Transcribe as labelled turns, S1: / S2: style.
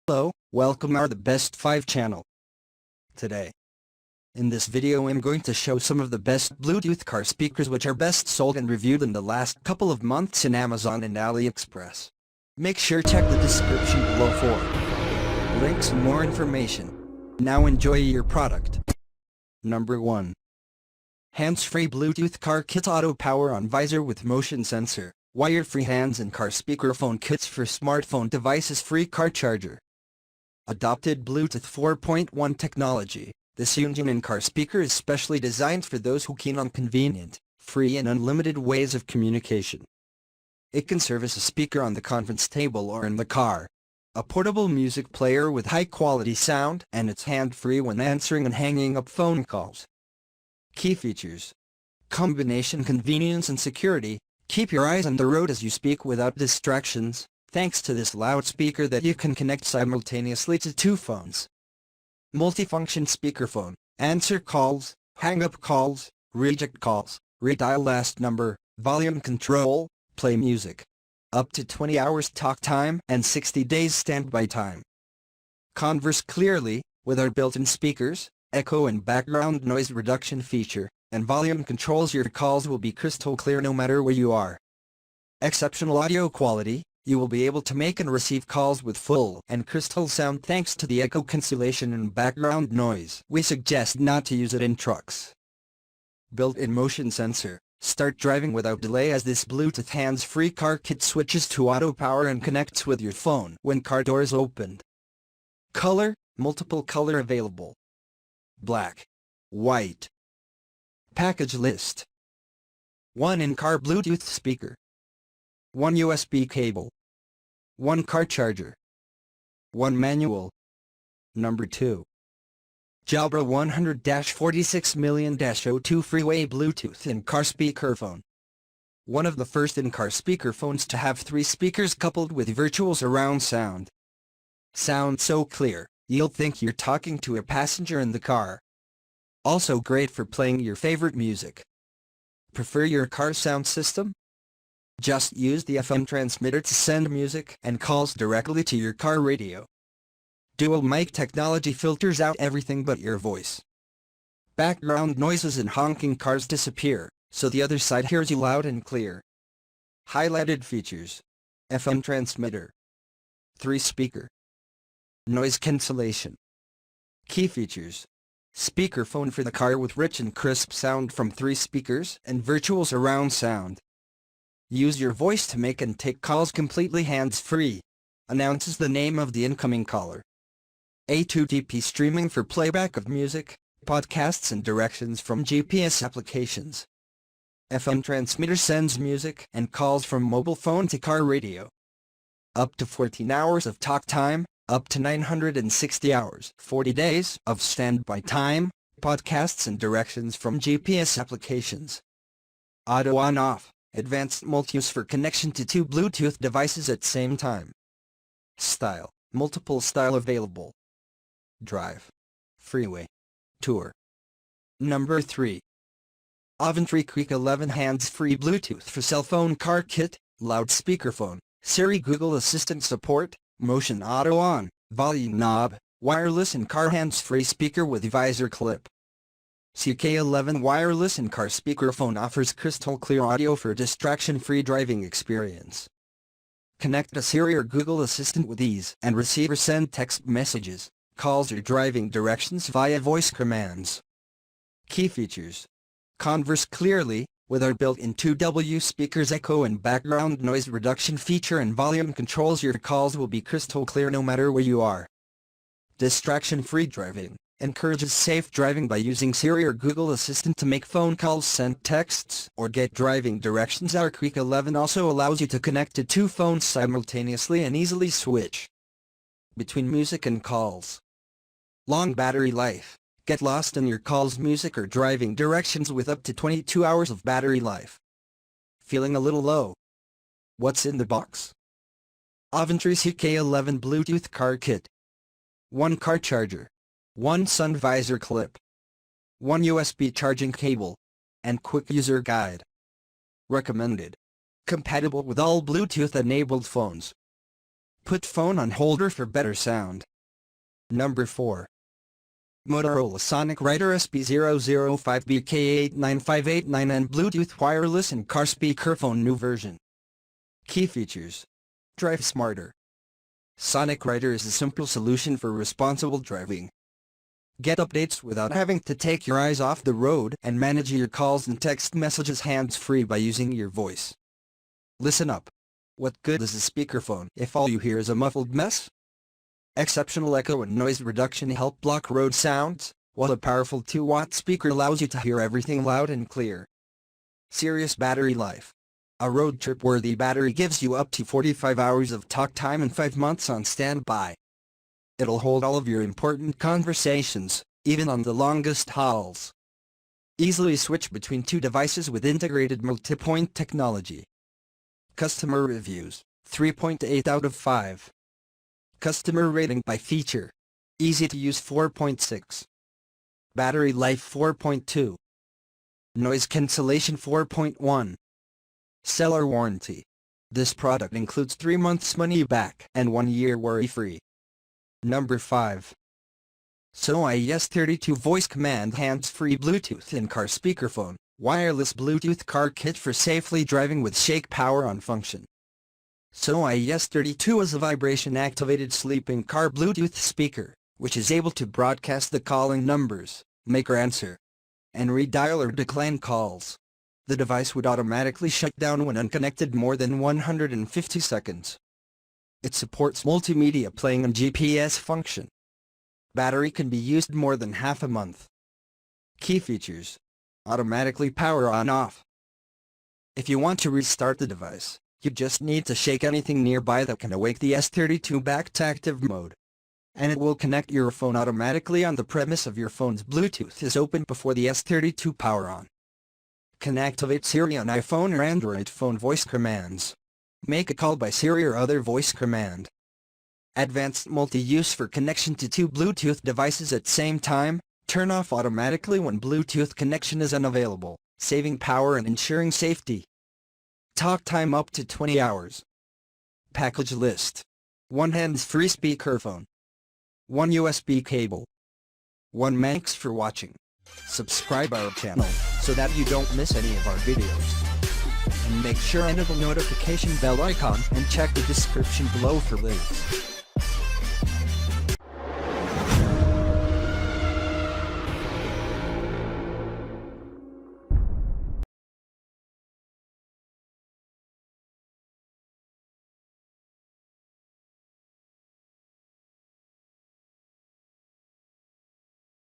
S1: Hello, welcome our the best 5 channel. Today, in this video I'm going to show some of the best Bluetooth car speakers which are best sold and reviewed in the last couple of months in Amazon and AliExpress. Make sure check the description below for links and more information. Now enjoy your product. Number 1. Handsfree Bluetooth Car Kit Auto Power on Visor with Motion Sensor, Wirefree Hands and Car Speakerphone Kits for Smartphone Devices. Free car charger. Adopted Bluetooth 4.1 technology, this union in-car speaker is specially designed for those who keen on convenient, free and unlimited ways of communication. It can serve as a speaker on the conference table or in the car, a portable music player with high-quality sound, and it's hand-free when answering and hanging up phone calls. Key features. Combination convenience and security. Keep your eyes on the road as you speak without distractions, thanks to this loudspeaker that you can connect simultaneously to 2 phones. Multifunction speakerphone. Answer calls, hang up calls, reject calls, redial last number, volume control, play music. Up to 20 hours talk time and 60 days standby time. Converse clearly, with our built-in speakers, echo and background noise reduction feature, and volume controls. Your calls will be crystal clear no matter where you are. Exceptional audio quality. You will be able to make and receive calls with full and crystal sound thanks to the echo cancellation and background noise. We suggest not to use it in trucks. Built-in motion sensor. Start driving without delay as this Bluetooth hands-free car kit switches to auto power and connects with your phone when car doors opened. Color. Multiple color available. Black. White. Package list. 1 in-car Bluetooth speaker. 1 USB cable. 1 car charger. 1 manual. Number 2. Jabra 100-46 million-02 Freeway Bluetooth in-car speakerphone. One of the first in-car speakerphones to have 3 speakers coupled with virtual surround sound. Sound so clear, you'll think you're talking to a passenger in the car. Also great for playing your favorite music. Prefer your car sound system? Just use the FM transmitter to send music and calls directly to your car radio. Dual mic technology filters out everything but your voice. Background noises and honking cars disappear, so the other side hears you loud and clear. Highlighted features. FM transmitter. 3 speaker. Noise cancellation. Key features. Speakerphone for the car with rich and crisp sound from 3 speakers and virtual surround sound. Use your voice to make and take calls completely hands-free. Announces the name of the incoming caller. A2DP streaming for playback of music, podcasts and directions from GPS applications. FM transmitter sends music and calls from mobile phone to car radio. Up to 14 hours of talk time, up to 960 hours, 40 days of standby time, podcasts and directions from GPS applications. Auto on-off. Advanced multi-use for connection to 2 Bluetooth devices at same time. Style. Multiple style available. Drive. Freeway. Tour. Number 3. Avantree Quick 11 Hands-Free Bluetooth for Cell Phone Car Kit, Loudspeakerphone, Siri Google Assistant Support, Motion Auto On, Volume Knob, Wireless in-car hands-free speaker with Visor clip. CK11 wireless in-car speakerphone offers crystal clear audio for distraction-free driving experience. Connect a Siri or Google Assistant with ease and receive or send text messages, calls or driving directions via voice commands. Key features. Converse clearly, with our built-in 2W speakers echo and background noise reduction feature and volume controls. Your calls will be crystal clear no matter where you are. Distraction-free driving. Encourages safe driving by using Siri or Google Assistant to make phone calls, send texts, or get driving directions. Our Quick 11 also allows you to connect to 2 phones simultaneously and easily switch between music and calls. Long battery life. Get lost in your calls, music or driving directions with up to 22 hours of battery life. Feeling a little low? What's in the box? Avantree CK11 Bluetooth Car Kit. 1 car charger. 1 sun visor clip. 1 USB charging cable. And quick user guide. Recommended. Compatible with all Bluetooth-enabled phones. Put phone on holder for better sound. Number 4. Motorola Sonic Writer SP005BK89589 and Bluetooth wireless in-car speakerphone new version. Key features. Drive smarter. Sonic Writer is a simple solution for responsible driving. Get updates without having to take your eyes off the road and manage your calls and text messages hands-free by using your voice. Listen up. What good is a speakerphone if all you hear is a muffled mess? Exceptional echo and noise reduction help block road sounds, while a powerful 2-watt speaker allows you to hear everything loud and clear. Serious battery life. A road trip-worthy battery gives you up to 45 hours of talk time and 5 months on standby. It'll hold all of your important conversations, even on the longest hauls. Easily switch between 2 devices with integrated multi-point technology. Customer reviews, 3.8 out of 5. Customer rating by feature. Easy to use 4.6. Battery life 4.2. Noise cancellation 4.1. Seller warranty. This product includes 3 months money back and 1 year worry-free. Number 5. SOAIY Yes 32 Voice Command Hands-Free Bluetooth In-Car Speakerphone, Wireless Bluetooth Car Kit for safely driving with Shake Power On function. SOAIY Yes 32 is a vibration-activated sleeping car Bluetooth speaker, which is able to broadcast the calling numbers, make or answer, and redial or decline calls. The device would automatically shut down when unconnected more than 150 seconds. It supports multimedia playing and GPS function. Battery can be used more than half a month. Key features. Automatically power on-off. If you want to restart the device, you just need to shake anything nearby that can awake the S32 back to active mode. And it will connect your phone automatically on the premise of your phone's Bluetooth is open before the S32 power on. Can activate Siri on iPhone or Android phone voice commands. Make a call by Siri or other voice command. Advanced multi-use for connection to 2 Bluetooth devices at same time. Turn off automatically when Bluetooth connection is unavailable, saving power and ensuring safety. Talk time up to 20 hours. Package list. 1 hands-free speakerphone. 1 USB cable. 1 Thanks for watching. Subscribe our channel so that you don't miss any of our videos. And make sure to enable notification bell icon and check the description below for links.